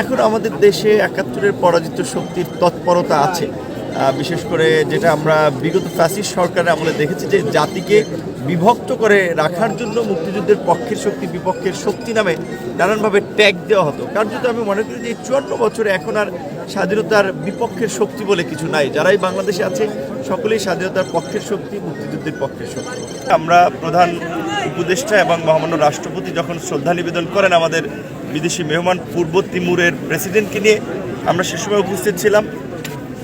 এখন আমাদের দেশে ৭১-এর পরাজিত শক্তির তৎপরতা আছে। বিশেষ করে যেটা আমরা বিগত ফ্যাসিস্ট সরকারের আমলে দেখেছি যে জাতিকে বিভক্ত করে রাখার জন্য মুক্তিযুদ্ধের পক্ষের শক্তি বিপক্ষের শক্তি নামে নানানভাবে ট্যাগ দেওয়া হতো। কার্যত আমি মনে করি যে এই ৫৪ বছরে এখন আর স্বাধীনতার বিপক্ষের শক্তি বলে কিছু নাই। যারাই বাংলাদেশে আছে সকলেই স্বাধীনতার পক্ষের শক্তি, মুক্তিযুদ্ধের পক্ষের শক্তি। আমরা প্রধান উপদেষ্টা এবং মহামান্য রাষ্ট্রপতি যখন শ্রদ্ধা নিবেদন করেন আমাদের বিদেশি মেহমান পূর্ব তিমুরের প্রেসিডেন্টকে নিয়ে, আমরা সে সময় উপস্থিত ছিলাম।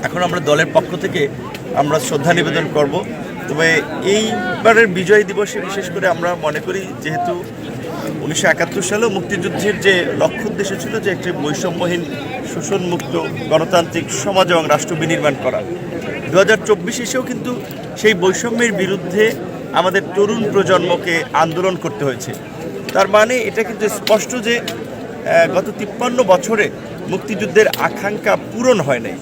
এখন আমরা দলের পক্ষ থেকে আমরা শ্রদ্ধা নিবেদন করব। তবে এইবারের বিজয় দিবসে বিশেষ করে আমরা মনে করি যেহেতু ১৯৭১ সালেও মুক্তিযুদ্ধের যে লক্ষ্য উদ্দেশ্য ছিল যে একটি বৈষম্যহীন শোষণমুক্ত গণতান্ত্রিক সমাজ এবং রাষ্ট্র বিনির্মাণ করা, ২০২৪ এসেও কিন্তু সেই বৈষম্যের বিরুদ্ধে আমাদের তরুণ প্রজন্মকে আন্দোলন করতে হয়েছে। তার মানে এটা কিন্তু স্পষ্ট যে গত ৫৩ বছরে মুক্তিযুদ্ধের আকাঙ্ক্ষা পূরণ হয় নাই,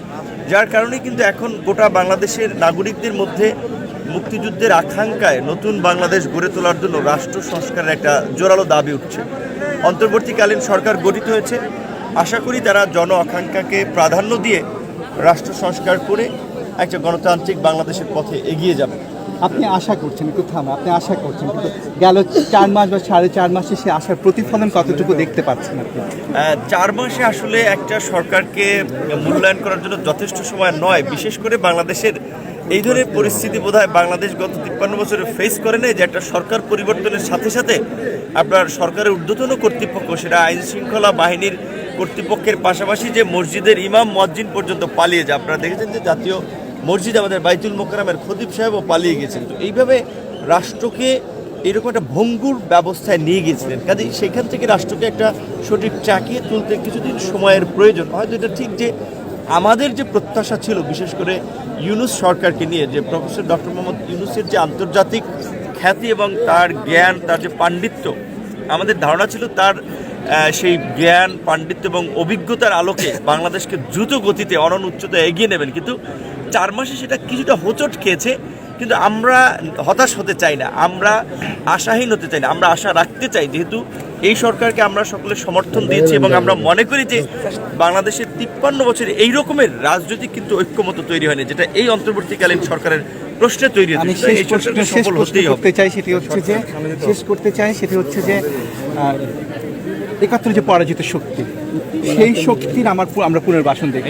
যার কারণে কিন্তু এখন গোটা বাংলাদেশের নাগরিকদের মধ্যে মুক্তিযুদ্ধের আকাঙ্ক্ষায় নতুন বাংলাদেশ গড়ে তোলার জন্য রাষ্ট্র সংস্কারের একটা জোরালো দাবি উঠছে। অন্তর্বর্তীকালীন সরকার গঠিত হয়েছে, আশা করি তারা জন আকাঙ্ক্ষাকে প্রাধান্য দিয়ে রাষ্ট্র সংস্কার করে একটা গণতান্ত্রিক বাংলাদেশের পথে এগিয়ে যাবে। আপনি আশা করছেন, একটু থামা, আপনি আশা করছেন, কিন্তু গেল ৪ মাস বা ৪.৫ মাসে সে আশার প্রতিফলন কতটুকু দেখতে পাচ্ছেন আপনি? ৪ মাসে আসলে একটা সরকারকে মূল্যায়ন করার জন্য যথেষ্ট সময় নয়। বিশেষ করে বাংলাদেশের এই ধরনের পরিস্থিতি বোধহয় বাংলাদেশ গত ৫৩ বছরে ফেস করে নেই, যে একটা সরকার পরিবর্তনের সাথে সাথে আপনার সরকারের ঊর্ধ্বতন কর্তৃপক্ষ, সেটা আইন শৃঙ্খলা বাহিনীর কর্তৃপক্ষের পাশাপাশি যে মসজিদের ইমাম মুয়াজ্জিন পর্যন্ত পালিয়ে যায়। আপনারা দেখেছেন যে জাতীয় মসজিদ আমাদের বাইতুল মোকাররমের খতিব সাহেবও পালিয়ে গেছেন। তো এইভাবে রাষ্ট্রকে এরকম একটা ভঙ্গুর ব্যবস্থায় নিয়ে গিয়েছিলেন। কাজে সেখান থেকে রাষ্ট্রকে একটা সঠিক চাকিয়ে তুলতে কিছুদিন সময়ের প্রয়োজন। হয়তো এটা ঠিক যে আমাদের যে প্রত্যাশা ছিল বিশেষ করে ইউনূস সরকারকে নিয়ে, যে প্রফেসর ডক্টর মোহাম্মদ ইউনূসের যে আন্তর্জাতিক খ্যাতি এবং তার জ্ঞান, তার যে পাণ্ডিত্য, আমাদের ধারণা ছিল তার সেই জ্ঞান, পাণ্ডিত্য এবং অভিজ্ঞতার আলোকে বাংলাদেশকে দ্রুত গতিতে অনন্য উচ্চতায় এগিয়ে নেবেন। কিন্তু ৪ মাসে সেটা কিছুটা হোঁচট খেয়েছে। কিন্তু আমরা হতাশ হতে চাই না, আমরা আশাহীন হতে চাই না, আমরা আশা রাখতে চাই। যেহেতু এই সরকারকে আমরা সকলে সমর্থন দিয়েছি এবং আমরা মনে করি যে বাংলাদেশের ৫৩ বছরে এই রকমের রাজনৈতিক কিন্তু ঐক্যমত তৈরি হয়নি, যেটা এই অন্তর্বর্তীকালীন সরকারের প্রশ্নে তৈরি হয়েছে। শেষ করতে চাই সেটি হচ্ছে যে ৭১ যে পরাজিত শক্তি, সেই শক্তির আমরা পুনর্বাসন দেখি।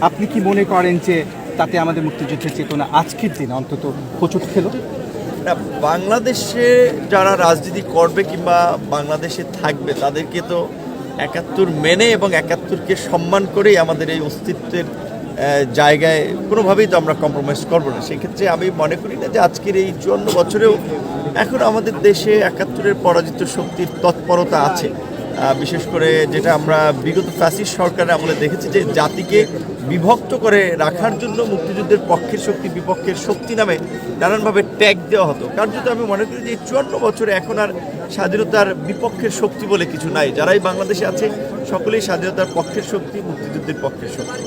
আপনি কি মনে করেন যে তাতে আমাদের মুক্তিযুদ্ধের চেতনা আজকের দিনে অন্তত হোঁচট খেলো? বাংলাদেশে যারা রাজনীতি করবে কিংবা বাংলাদেশে থাকবে তাদেরকে তো ৭১ মেনে এবং ৭১কে সম্মান করেই আমাদের এই অস্তিত্বের জায়গায় কোনোভাবেই তো আমরা কম্প্রোমাইজ করবো না। সেক্ষেত্রে আমি মনে করি না যে আজকের এই ৫৪ বছরেও এখন আমাদের দেশে ৭১-এর পরাজিত শক্তির তৎপরতা আছে। বিশেষ করে যেটা আমরা বিগত ফ্যাসিস্ট সরকারের আমলে দেখেছি যে জাতিকে বিভক্ত করে রাখার জন্য মুক্তিযুদ্ধের পক্ষের শক্তি বিপক্ষের শক্তি নামে নানানভাবে ট্যাগ দেওয়া হতো। কার্যত আমি মনে করি যে এই ৫৪ বছরে এখন আর স্বাধীনতার বিপক্ষের শক্তি বলে কিছু নাই। যারাই বাংলাদেশে আছে সকলেই স্বাধীনতার পক্ষের শক্তি, মুক্তিযুদ্ধের পক্ষের শক্তি।